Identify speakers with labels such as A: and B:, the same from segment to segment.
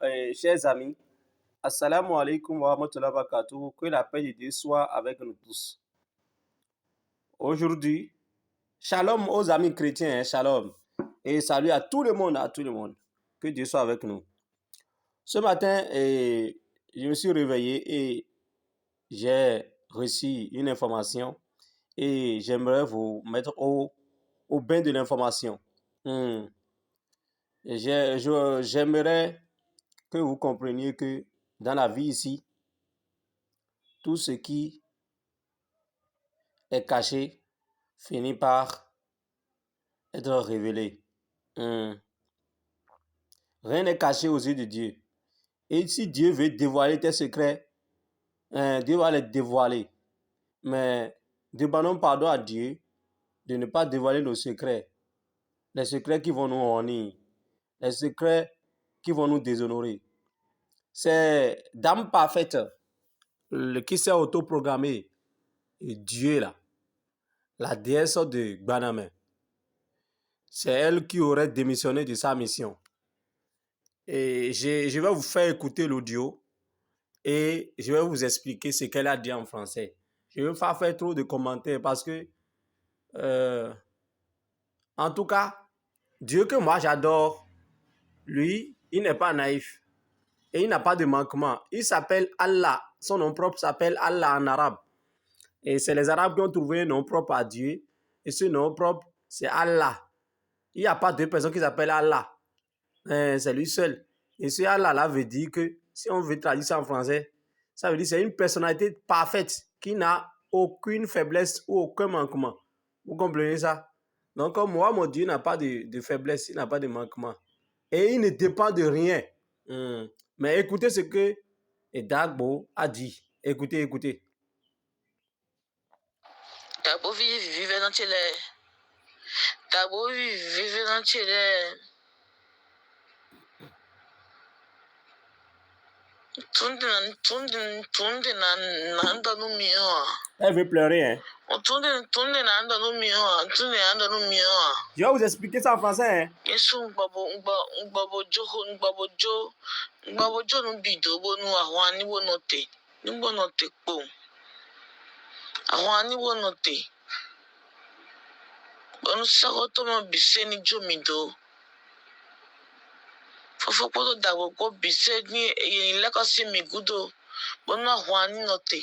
A: Alors, chers amis, assalamu alaikum wa rahmatullahi wa barakatuh. Que la paix de Dieu soit avec nous tous. Aujourd'hui, shalom aux amis chrétiens, shalom. Et salut à tout le monde, à tout le monde. Que Dieu soit avec nous. Ce matin, je me suis réveillé et j'ai reçu une information et j'aimerais vous mettre au bain de l'information. J'aimerais que vous compreniez que dans la vie ici, tout ce qui est caché finit par être révélé. Rien n'est caché aux yeux de Dieu. Et si Dieu veut dévoiler tes secrets, Dieu va les dévoiler. Mais demandons pardon à Dieu de ne pas dévoiler nos secrets. Les secrets qui vont nous honir. Les secrets qui vont nous déshonorer. C'est Dame Parfaite qui s'est autoprogrammée. Et Dieu là, la déesse de Gbaname, c'est elle qui aurait démissionné de sa mission. Et je vais vous faire écouter l'audio et je vais vous expliquer ce qu'elle a dit en français. Je ne vais pas faire trop de commentaires parce que, en tout cas, Dieu que moi j'adore, lui, il n'est pas naïf et il n'a pas de manquement. Il s'appelle Allah. Son nom propre s'appelle Allah en arabe. Et c'est les Arabes qui ont trouvé un nom propre à Dieu. Et ce nom propre, c'est Allah. Il n'y a pas deux personnes qui s'appellent Allah. C'est lui seul. Et ce Allah-là veut dire que, si on veut traduire ça en français, ça veut dire que c'est une personnalité parfaite qui n'a aucune faiblesse ou aucun manquement. Vous comprenez ça? Donc, comme moi, mon Dieu n'a pas de faiblesse, il n'a pas de manquement. Et il ne dépend de rien. Mais écoutez ce que Dagbo a dit. Écoutez, écoutez.
B: Dagbo vivait dans Chile. Dagbo vivait dans Chile.
A: Elle veut pleurer, hein? Je vais vous expliquer ça en français, hein?
B: Fofopoto Dagbo ko bise ni yin lekosi migudo bono ahwani note.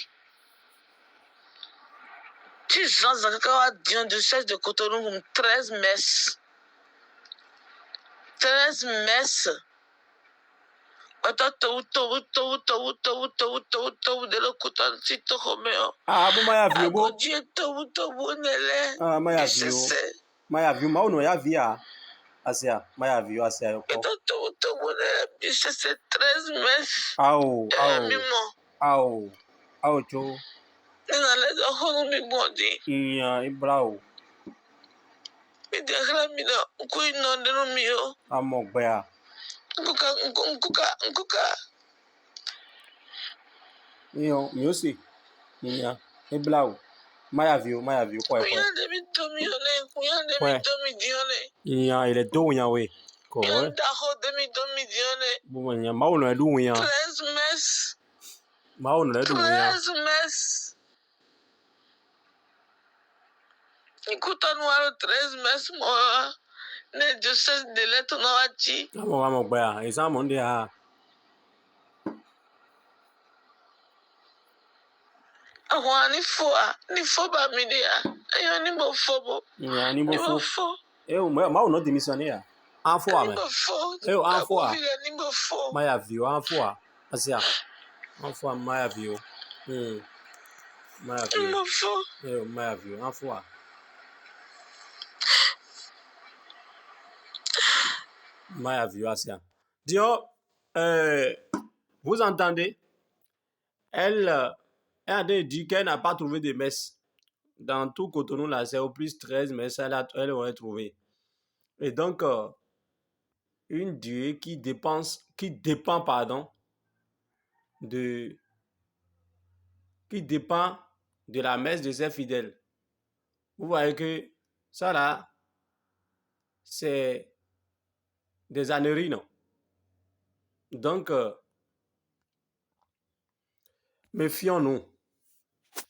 B: 10 ans à Dion de 16 de Cotonou, 13 messes. 13 messes. Ah,
A: bon, Maya Viobo. Ah, Maya Vio. Maya Vio, Mauno, ya via. Asia, Maya Vio, Asia, yoko.
B: 13 messes.
A: Ao, Cho. Iya, Ibrao. Amogbea.
B: Nkuka.
A: Iyo, Miosi. Iya, Ibrao. Maya Vio, quoi. Iya, il est dos, ya, oui. Quoi. Bon, ya, Mauno, est d'où, ya.
B: 13 messes.
A: Mauno, est d'où, ya.
B: 13 messes. Écoute, nous 13 messes, moi. Ne diocèse de lettres noachi.
A: Amogbea. Et ça, mon dieu, ah.
B: Ni fo ba mi dia. Ayo ni bo fo bo.
A: Ya, ni bo fo. Mauno démissionné, ya. En foi, mais. En foi. Maya Vio, en foi. Asia. En foi, Maya Vio. Maya Vio. Maya Vio, en foi. Maya Vio, Asia. Dio, vous entendez? Elle a dit qu'elle n'a pas trouvé de messe. Dans tout Cotonou, là, c'est au plus 13 messes, elle aurait trouvé. Et donc, une Dieu qui dépend, de la messe de ses fidèles. Vous voyez que ça là, c'est des âneries, non? Donc, méfions-nous.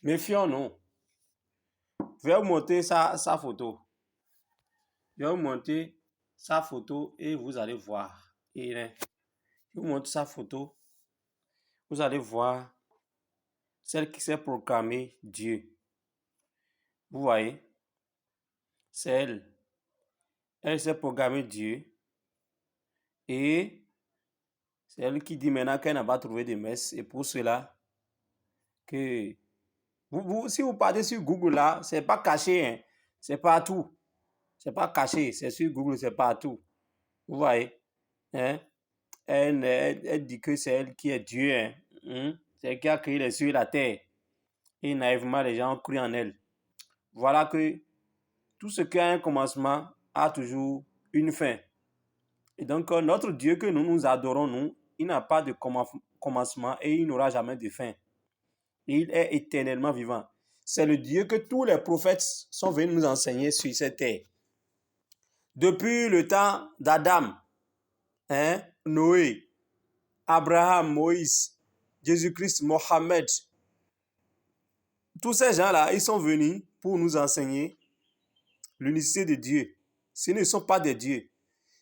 A: Méfions-nous. Je vais vous montrer sa photo. Je vais vous montrer sa photo et vous allez voir. Je vous montre sa photo. Vous allez voir celle qui s'est proclamée Dieu. Vous voyez? C'est elle. Elle s'est proclamée Dieu. Et c'est elle qui dit maintenant qu'elle n'a pas trouvé de messe. Et pour cela, que si vous partez sur Google là, c'est pas caché, hein? C'est partout. C'est pas caché, c'est sur Google, c'est partout. Vous voyez? Hein? Elle dit que c'est elle qui est Dieu. Hein? C'est elle qui a créé les cieux et la terre. Et naïvement, les gens ont cru en elle. Voilà que tout ce qui a un commencement a toujours une fin. Et donc, notre Dieu que nous adorons, nous, il n'a pas de commencement et il n'aura jamais de fin. Il est éternellement vivant. C'est le Dieu que tous les prophètes sont venus nous enseigner sur cette terre. Depuis le temps d'Adam, hein, Noé, Abraham, Moïse, Jésus-Christ, Mohammed, tous ces gens-là, ils sont venus pour nous enseigner l'unicité de Dieu. Ce ne sont pas des dieux.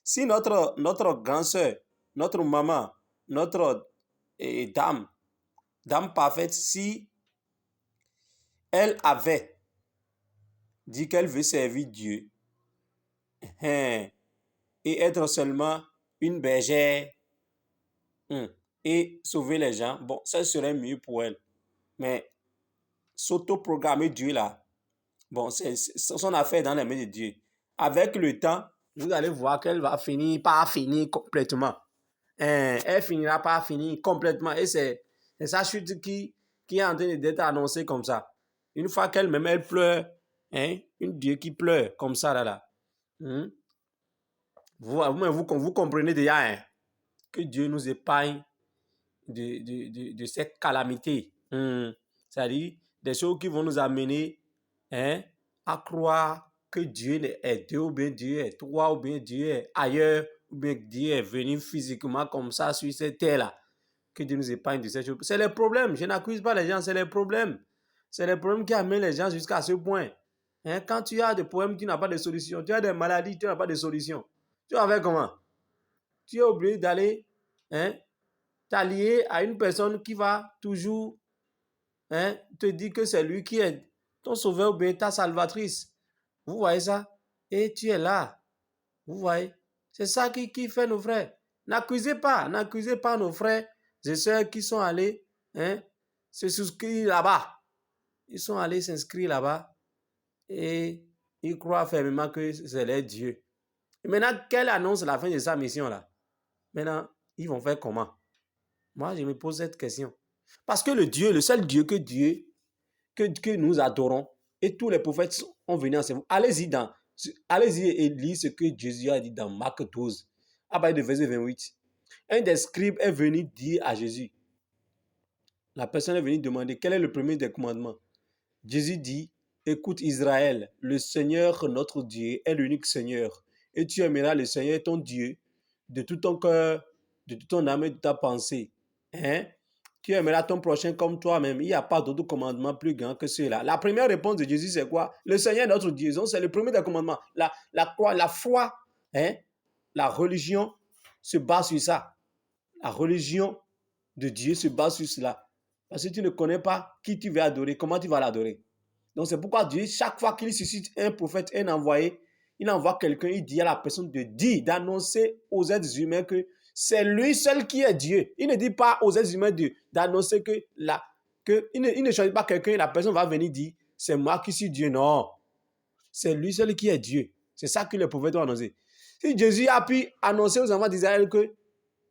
A: Si notre grand-sœur, notre maman, notre dame parfaite, si elle avait dit qu'elle veut servir Dieu et être seulement une bergère et sauver les gens, bon, ça serait mieux pour elle. Mais s'auto-programmer Dieu là, bon, c'est son affaire dans les mains de Dieu. Avec le temps, vous allez voir qu'elle va finir par finir complètement. Elle finira par finir complètement. Et c'est sa chute qui est en train d'être annoncée comme ça. Une fois qu'elle-même, elle pleure, hein, une Dieu qui pleure comme ça là. Vous comprenez déjà, hein, que Dieu nous épargne de cette calamité. C'est-à-dire des choses qui vont nous amener, hein, à croire que Dieu est deux, ou bien Dieu est trois, ou bien Dieu est ailleurs, ou bien Dieu est venu physiquement comme ça sur cette terre-là. Que Dieu nous épargne de ces choses. C'est les problèmes. Je n'accuse pas les gens, c'est les problèmes. C'est les problèmes qui amènent les gens jusqu'à ce point. Hein, quand tu as des problèmes, tu n'as pas de solution. Tu as des maladies, tu n'as pas de solution. Tu vas faire comment? Tu es obligé d'aller, hein, t'allier à une personne qui va toujours, hein, te dire que c'est lui qui est ton sauveur ou bien ta salvatrice. Vous voyez ça? Et tu es là. Vous voyez? C'est ça qui fait nos frères. N'accusez pas nos frères et sœurs qui sont allés, hein, se souscrire là-bas. Ils sont allés s'inscrire là-bas et ils croient fermement que c'est leur Dieu. Et maintenant, qu'elle annonce la fin de sa mission là? Maintenant, ils vont faire comment? Moi, je me pose cette question. Parce que le seul Dieu que nous adorons, et tous les prophètes sont venus enseigner. Allez-y et lisez ce que Jésus a dit dans Marc 12, à partir de verset 28. Un des scribes est venu dire à Jésus, la personne est venue demander quel est le premier des commandements. Jésus dit, écoute Israël, le Seigneur notre Dieu est l'unique Seigneur. Et tu aimeras le Seigneur ton Dieu de tout ton cœur, de toute ton âme et de ta pensée. Hein? Tu aimeras ton prochain comme toi-même. Il n'y a pas d'autre commandement plus grand que cela. La première réponse de Jésus, c'est quoi? Le Seigneur est notre Dieu. Donc, c'est le premier des commandements. La foi, hein? La religion se base sur ça. La religion de Dieu se base sur cela. Parce que tu ne connais pas qui tu veux adorer, comment tu vas l'adorer. Donc, c'est pourquoi Dieu, chaque fois qu'il suscite un prophète, un envoyé, il envoie quelqu'un, il dit à la personne de dire, d'annoncer aux êtres humains que c'est lui seul qui est Dieu. Il ne dit pas aux êtres humains d'annoncer il ne choisit pas quelqu'un et la personne va venir dire, c'est moi qui suis Dieu. Non, c'est lui seul qui est Dieu. C'est ça que les prophètes ont annoncé. Si Jésus a pu annoncer aux enfants d'Israël que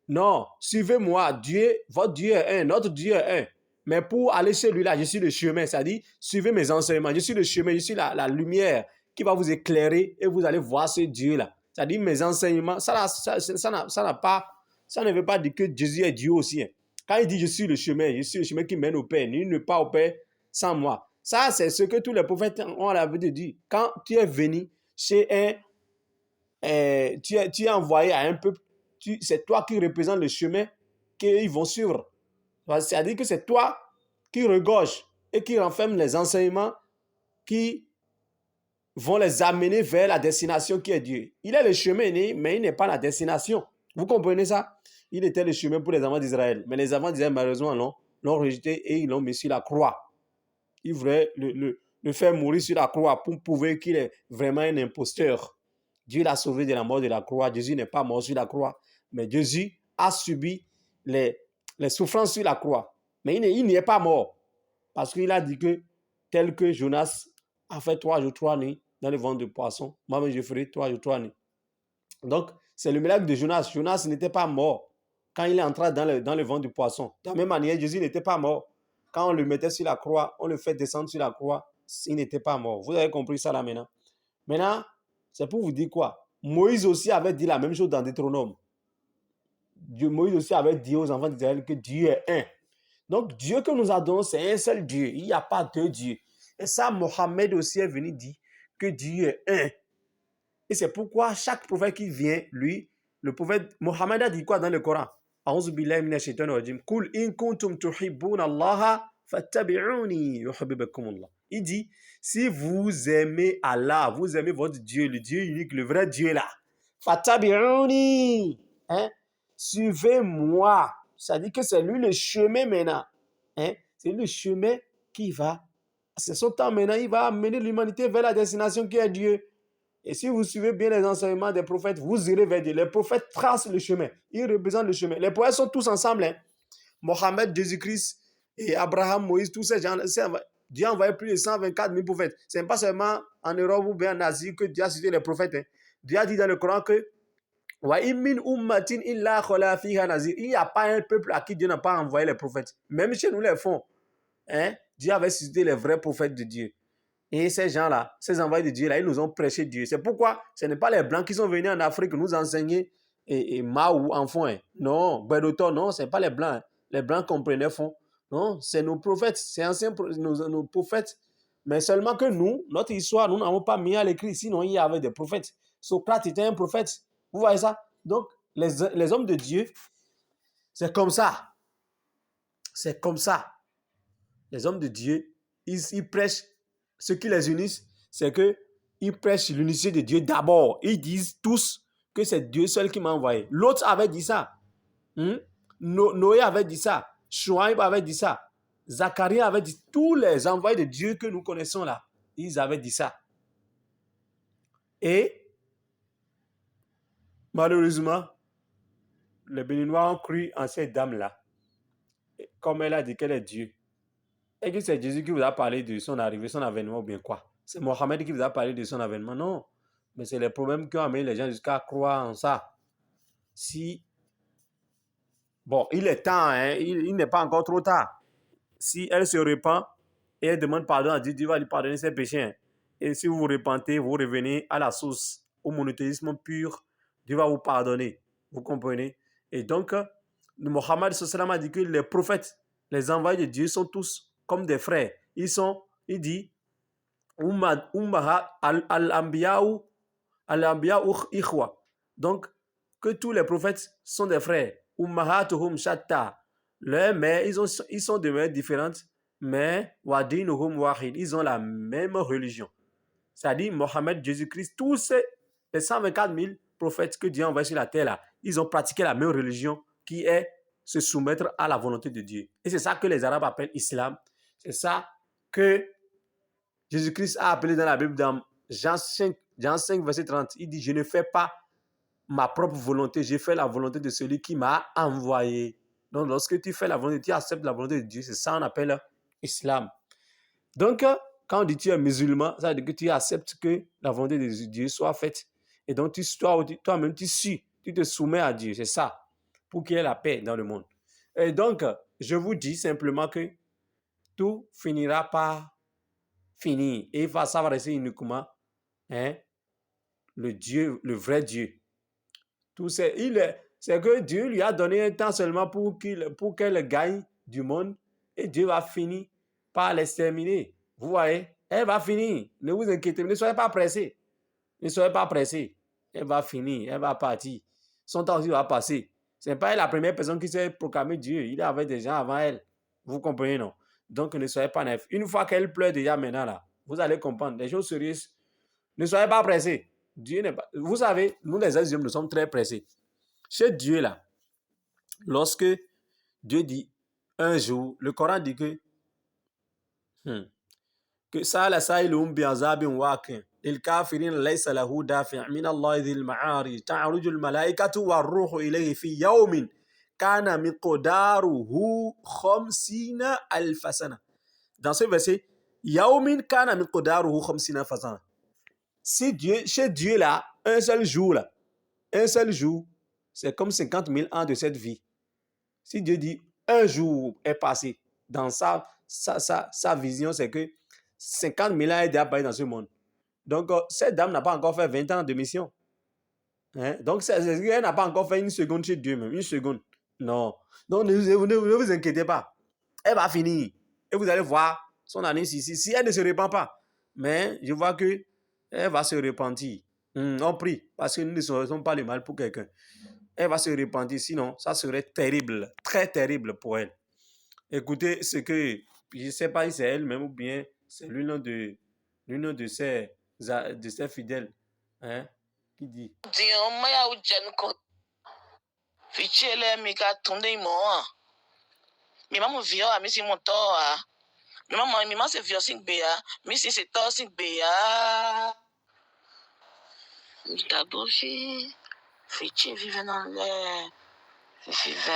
A: non, suivez-moi, Dieu, votre Dieu est un, notre Dieu est un. Mais pour aller chez lui là, je suis le chemin, c'est-à-dire suivez mes enseignements, je suis le chemin, je suis la lumière qui va vous éclairer et vous allez voir ce Dieu là. C'est-à-dire mes enseignements, ça ne veut pas dire que Jésus est Dieu aussi. Hein. Quand il dit je suis le chemin qui mène au Père, nul ne part au Père sans moi. Ça, c'est ce que tous les prophètes ont l'habitude de dire. Quand tu es venu chez tu es envoyé à un peuple, c'est toi qui représentes le chemin qu'ils vont suivre. C'est-à-dire que c'est toi qui regorge et qui renferme les enseignements qui vont les amener vers la destination qui est Dieu. Il est le chemin, mais il n'est pas la destination. Vous comprenez ça? Il était le chemin pour les enfants d'Israël. Mais les enfants d'Israël, malheureusement, l'ont rejeté et ils l'ont mis sur la croix. Ils voulaient le faire mourir sur la croix pour prouver qu'il est vraiment un imposteur. Dieu l'a sauvé de la mort de la croix. Jésus n'est pas mort sur la croix. Mais Jésus a subi les souffrances sur la croix. Mais il n'y est pas mort. Parce qu'il a dit que, tel que Jonas a fait 3 jours, 3 nuits dans le ventre de poisson, moi-même je ferai 3 jours, 3 nuits. Donc, c'est le miracle de Jonas. Jonas n'était pas mort quand il est entré dans le ventre du poisson. De la même manière, Jésus n'était pas mort. Quand on le mettait sur la croix, on le fait descendre sur la croix, il n'était pas mort. Vous avez compris ça là maintenant? Maintenant, c'est pour vous dire quoi? Moïse aussi avait dit la même chose dans Deutéronome. Moïse aussi avait dit aux enfants d'Israël que Dieu est un. Donc, Dieu que nous adorons, c'est un seul Dieu. Il n'y a pas deux dieux. Et ça, Mohammed aussi est venu dire que Dieu est un. Et c'est pourquoi chaque prophète qui vient, lui, le prophète Mohammed a dit quoi dans le Coran? A'udhu billahi minash shaitanir rajim. Kul in kuntum tuhibbuna Allah fattabi'uni yuhibbukum Allah. Il dit, si vous aimez Allah, vous aimez votre Dieu, le Dieu unique, le vrai Dieu là, fattabi'uni, hein? Suivez-moi. Ça dit que c'est lui le chemin maintenant. Hein? C'est le chemin qui va, c'est son temps maintenant, il va amener l'humanité vers la destination qui est Dieu. Et si vous suivez bien les enseignements des prophètes, vous irez vers Dieu. Les prophètes tracent le chemin. Ils représentent le chemin. Les prophètes sont tous ensemble. Hein? Mohammed, Jésus-Christ et Abraham, Moïse, tous ces gens. Dieu a envoyé plus de 124 000 prophètes. Ce n'est pas seulement en Europe ou bien en Asie que Dieu a cité les prophètes. Hein? Dieu a dit dans le Coran que il n'y a pas un peuple à qui Dieu n'a pas envoyé les prophètes. Même chez nous, les fonds. Hein? Dieu avait cité les vrais prophètes de Dieu. Et ces gens-là, ces envoyés de Dieu-là, ils nous ont prêché Dieu. C'est pourquoi ce n'est pas les Blancs qui sont venus en Afrique nous enseigner et Mao en fond. Hein. Non, Bedoto, non, ce n'est pas les Blancs. Hein. Les Blancs comprenaient fond. Non, c'est nos prophètes, c'est anciens nos prophètes. Mais seulement que nous, notre histoire, nous n'avons pas mis à l'écrit. Sinon, il y avait des prophètes. Socrate était un prophète. Vous voyez ça? Donc, les hommes de Dieu, c'est comme ça. C'est comme ça. Les hommes de Dieu, ils prêchent. Ce qui les unit, c'est qu'ils prêchent l'unité de Dieu d'abord. Ils disent tous que c'est Dieu seul qui m'a envoyé. L'autre avait dit ça. Noé avait dit ça. Chouaïb avait dit ça. Zacharie avait dit. Tous les envoyés de Dieu que nous connaissons là, ils avaient dit ça. Et malheureusement, les Béninois ont cru en cette dame-là. Comme elle a dit qu'elle est Dieu. Et que c'est Jésus qui vous a parlé de son arrivée, son avènement ou bien quoi? C'est Mohammed qui vous a parlé de son avènement? Non. Mais c'est les problèmes qui ont amené les gens jusqu'à croire en ça. Si, bon, il est temps, hein, il n'est pas encore trop tard. Si elle se repent et elle demande pardon à Dieu, Dieu va lui pardonner ses péchés. Hein. Et si vous vous repentez, vous revenez à la source, au monothéisme pur, Dieu va vous pardonner. Vous comprenez? Et donc, Mohammed a dit que les prophètes, les envoyés de Dieu sont tous comme des frères. Il dit, donc, que tous les prophètes sont des frères. Ummahatuhum shatta. Leurs mères, ils sont de mères différentes, mais wadinuhum wahid. Ils ont la même religion. C'est-à-dire, Mohammed, Jésus-Christ, tous les 124 000 prophètes que Dieu a envoyés sur la terre, là, ils ont pratiqué la même religion qui est se soumettre à la volonté de Dieu. Et c'est ça que les Arabes appellent islam. C'est ça que Jésus-Christ a appelé dans la Bible, dans Jean 5, verset 30. Il dit, je ne fais pas ma propre volonté, je fais la volonté de celui qui m'a envoyé. Donc, lorsque tu fais la volonté, tu acceptes la volonté de Dieu, c'est ça qu'on appelle islam. Donc, quand on dit tu es musulman, ça veut dire que tu acceptes que la volonté de Dieu soit faite. Et donc, toi-même, tu te soumets à Dieu. C'est ça, pour qu'il y ait la paix dans le monde. Et donc, je vous dis simplement que tout finira par finir. Et ça va rester uniquement le Dieu, le vrai Dieu. C'est que Dieu lui a donné un temps seulement pour qu'elle gagne du monde. Et Dieu va finir par l'exterminer. Vous voyez, elle va finir. Ne vous inquiétez pas, ne soyez pas pressés. Ne soyez pas pressés. Elle va finir, elle va partir. Son temps aussi va passer. C'est pas la première personne qui s'est proclamée Dieu. Il y avait des gens avant elle. Vous comprenez, non? Donc, ne soyez pas naïfs. Une fois qu'elle pleure déjà maintenant, là, vous allez comprendre. Des choses sérieuses. Ne soyez pas pressés. Dieu n'est pas... Vous savez, nous les êtres humains, nous sommes très pressés. Chez Dieu, là, lorsque Dieu dit un jour, le Coran dit que ça, la saïlum bi'azabin waqi'. للكافرين ليس له دافع من الله ذي المعارج تعرج الملائكة والروح إليه في يوم كان مقداره 50,000 سنة. Dans ce verset, يوم كان مقداره 50,000 سنة. Si Dieu, chez Dieu là, un seul jour, c'est comme 50,000 ans de cette vie. Si Dieu dit un jour est passé, dans sa vision, c'est que 50,000 ans est déjà passé dans ce monde. Donc, cette dame n'a pas encore fait 20 ans de mission. Hein? Donc, elle n'a pas encore fait une seconde chez Dieu même. Une seconde. Non. Donc, ne vous inquiétez pas. Elle va finir. Et vous allez voir son année ici. Si elle ne se répand pas. Mais je vois que elle va se repentir. On prie. Parce que nous ne faisons pas le mal pour quelqu'un. Elle va se repentir. Sinon, ça serait terrible. Très terrible pour elle. Écoutez ce que... Je ne sais pas si c'est elle-même ou bien c'est l'une de ses fidèles, hein, qui dit.
B: Vive dans l'air, vive,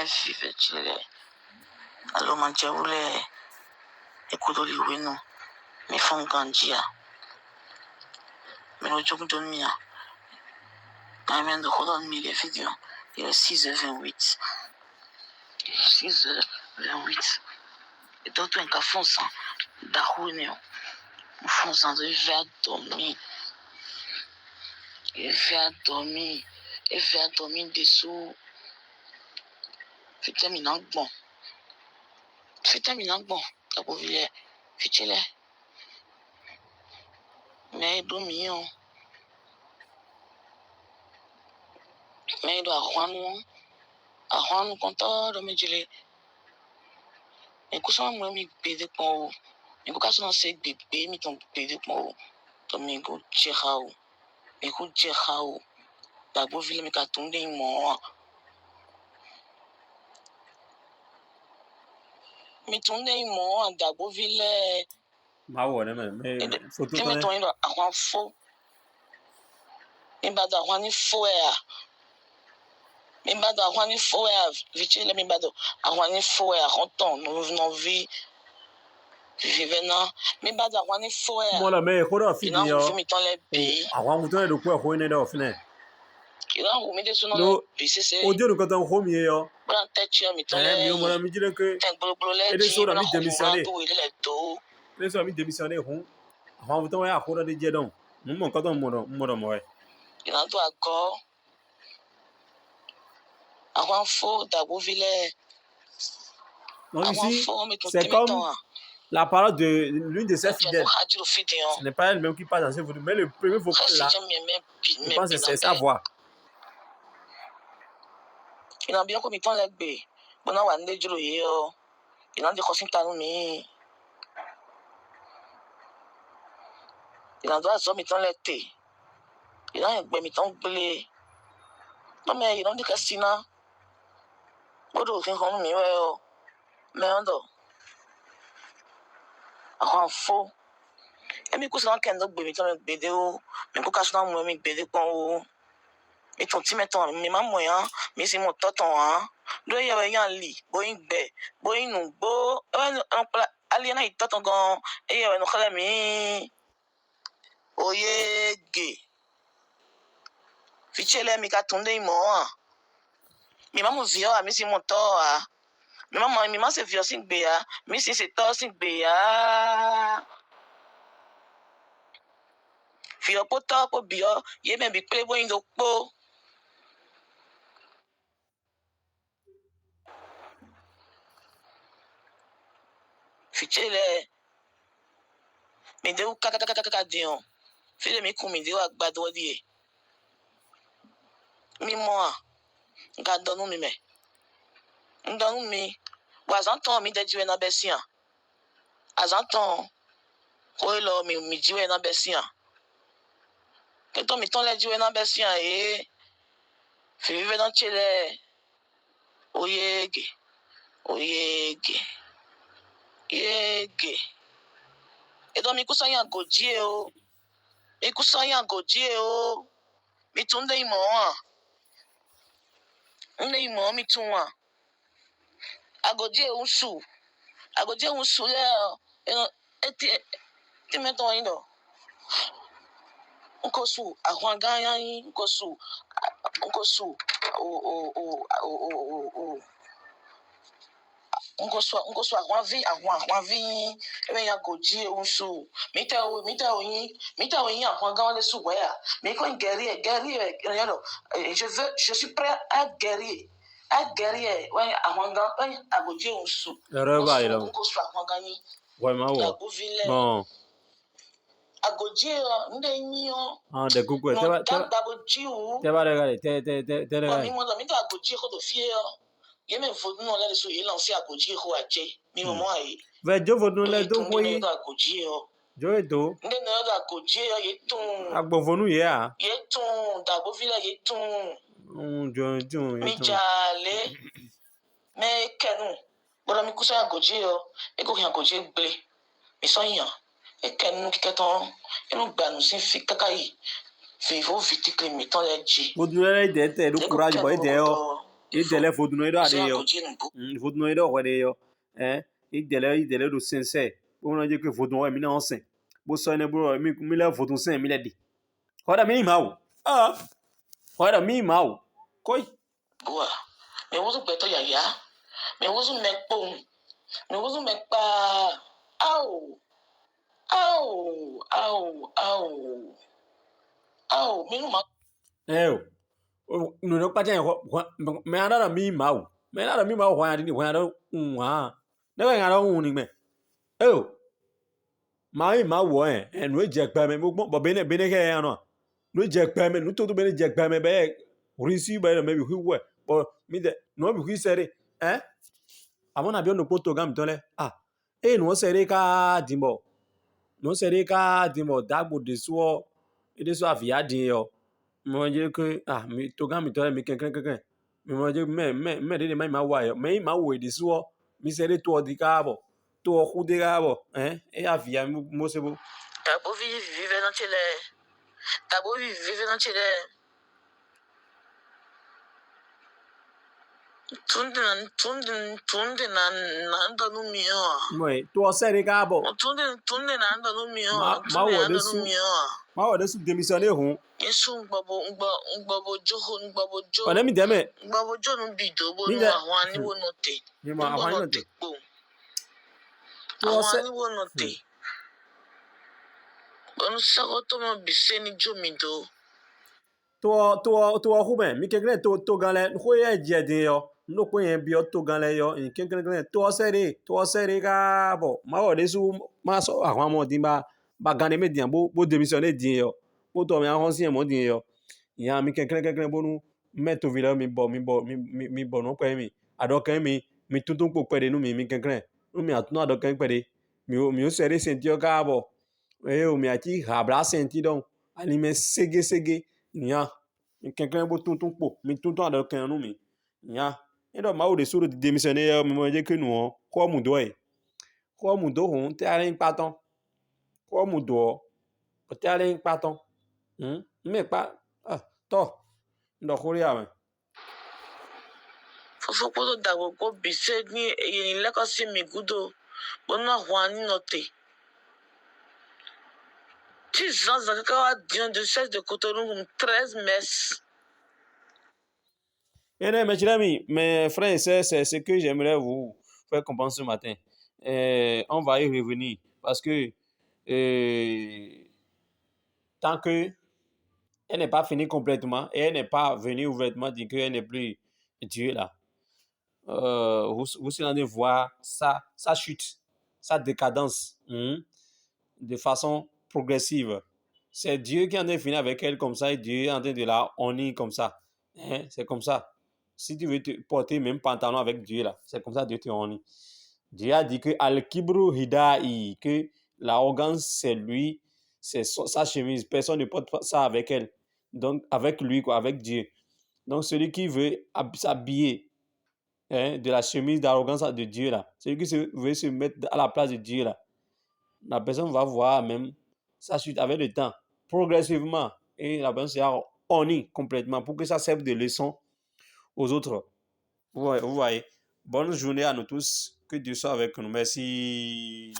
B: alors mangiare e quello di Wino mi fa un gangia me lo gioco di mia avendo con mi le video il est 6h28 6h28 et d'autres un café sans da Wino fond sans de faire dormir et faire dormir dessous c'était minant bon la pauvre ficelle mais dormir mais do ahwanu conta do me dile e ko so mo mi pede ko e ko kaso na se bebe mi ton pede ko to mi go chehao e ko chehao da bo vile mi ka tunde mo mi tunde mo da bo vile
A: ma wone mais photo
B: mi ton ndo ahwan fo mi ba da ahwan ni fo ya mi ba da ahwan ni fo ya vichele mi ba da ahwan ni fo ya konton no vi vivena mi ba da ahwan ni fo ya
A: mo la me ko do fi
B: ina
A: ni yo
B: wo mi ton le bi
A: ahwa mu to do ko ne do fine
B: ina wo mi de so no
A: no
B: le bi se
A: ojo no ko ton ho mi yo
B: bran te chi mi ton le
A: mi o mo la mi dire que
B: ten gbolo le
A: et de so
B: ji
A: da
B: na
A: mi
B: ho
A: démissionner
B: do ile le do
A: les so mi démissionner hun ahwa mu to ya ko do de je don mo ko don mo do
B: ina do ago àwọn fo dabo vile
A: donc
B: àwọn
A: ici
B: fo mi ton
A: c'est comme la parole de l'une de ses fidèles. Ce n'est pas elle-même qui parle dans ce vocal, mais le premier vocal là, je pense que c'est sa voix.
B: Ina bien ko mi ton le gbe bona wa nle juro ye o ina de ko sin tanu mi ina do aso mi ton le te ina gbe mi ton gbele no me ina de ka sina bodo kin ko mi we o me ondo àwọn fo emi ko san ken do gbe mi ton le gbe de o mi ko ka san mo mi gbe de pon o mi ton ti meton mi ma mo yan mi si mo toton han do ye we yan li boyin gbe boyin nu gbo aliena itoton gan eye we no khala mi oye ge fichele mi ka tunde mo mi ma mo vio a mi si mo to a mi ma se vio sin gbe ya mi si se to sin gbe ya fio po to po bio ye me bi pe boyin do po fichele mi de kaka dion file mi kun mi de wa gbado die mi mo a ga donu mi me Ndang mi. Wazanton mi de diwe na besia. Azanton. Koelo mi diwe na besia. Keton mi ton le diwe na besia e. Vive dans chile. Oyege. Oyege. Yege. E don mi kusanya godie o. Mi kusanya godie o. Mi tunde imo an. Nde imo mi tunwa. Agodie unsu. Agodie unsu le. Ti meton indo. Nkosu ahwanganya yin. Nkosu. Nkosu ahwanvi. Ebe ya godie unsu. Mita oyin ahwanganya le su wea. Mais quand guerrier, je suis prêt à guerrier. À guerrier, ouais, ahwanga, ouais, agodie unsu. Nkosu ahwanganya.
A: Vraiment, bon.
B: Agodie, nde yo.
A: Ah, de coucou.
B: Non, d'abojiu.
A: T'es pas regardé, t'es regardé.
B: Mita agodie ko do fie yo. Ye me vodu no le so ye lancer agodie ko aje. Mi mo ai.
A: Ve jo vodu le do ko yi.
B: Agodie yo.
A: Jo edo.
B: Nde no da agodie yo ye tun.
A: Agbovonu ye a.
B: Ye tun dabovila ye tun.
A: Jo.
B: Mi jale. Me kenu. Bola mi kusa agodie yo. E ko agodie gbe. Mi so yan. E kenu kiketon. E no gba nu sin fi kakai. Vivo vitikle mi ton le ji.
A: Vodu le de do courage boy de yo. Idele vodu no do ade yo. Vodu no do wede yo. Idele do sincere. Bo no je ke vodu o mi na onsen. Bo so ne bro mi le vodu sen mi le di. Hoda mi ma o. Hoda mi ma o. Koi.
B: Boa. Me wozu gbeto yaya. Me wozu mekpo. Me wozu mekpa. Au. Mi no ma.
A: No pa chen me ara mi ma o. Me ara mi ma o hwan di hwan do nwa. Ne ga ro ni me. Ma wo no je gba me mo bo bene ke ya no. No je gba me no to bene je gba me be risi ba me bi hu bo mi de no bi hu sere amona bi no poto gam tole no sere ka dimbo. No sere ka dimbo dagbo de so ede so afia din yo. Mo je ke mi to gam tole mi ken mi mo je me de ma wa yo me ma wo de so mi sere to di ka bo to khu de ka bo e afia mo se bo.
B: Tabo vive dans chile. Tabo vive dans chile. Tunde na anda no mio.
A: Moi, tu sere ka bo.
B: Tunde na anda no mio.
A: Ma wo de su démissionner hun.
B: Yesu ngbobo jo.
A: Ona mi deme.
B: Ngbobo jo no bido bo no ahwan ni wo no te.
A: Ni ma ahwan no te.
B: Ahwan ni wo no te. Onu sako to mo bise ni jo mi do.
A: To hu ben mi kekle to gan le ho ye je din yo. No ko yen bi o to gan le yo kekle to sere ka bo. Ma wo de su ma so ahwan mo din ba gan de me din bo démissionner din yo. Bo to mi ahwan si mo din yo. Ya mi kekle bo nu me to vile mi bo no pe mi. Adokan mi tuntun po pe de nu mi kekle. Nu mi atun adokan pe de. Mi o sere sentio ka bo. O mi ati habla senti donc. Ani me sege. Nya quelqu'un bo tuntun po mi tuntun ado kan nu mi nya ndo ma o de suru de démissionner mi mo je que nous ko mu do hon te ale paton ko mu do te ale paton me pa to ndo khoria me
B: Fofo ko da go bise ni yin le ko si mi gudo bona hwan no te 10 ans de cesse de Cotonou, 13 messes.
A: Mes frères et sœurs, c'est ce que j'aimerais vous faire comprendre ce matin. On va y revenir parce que tant que elle n'est pas finie complètement et elle n'est pas venue ouvertement dire qu'elle n'est plus Dieu là, vous allez voir sa chute, sa décadence de façon progressive. C'est Dieu qui en est fini avec elle comme ça et Dieu est en train de la honner comme ça. C'est comme ça. Si tu veux te porter même pantalon avec Dieu, là, c'est comme ça Dieu te honore. Dieu a dit que Al-Kibru Hidai, que l'arrogance, c'est lui, c'est sa chemise. Personne ne porte ça avec elle. Donc, avec lui, quoi, avec Dieu. Donc, celui qui veut s'habiller de la chemise d'arrogance de Dieu, là, celui qui veut se mettre à la place de Dieu, là, la personne va voir même sa suite avec le temps, progressivement. Et la personne sera honnie complètement pour que ça serve de leçon aux autres. Vous voyez. Bonne journée à nous tous. Que Dieu soit avec nous. Merci.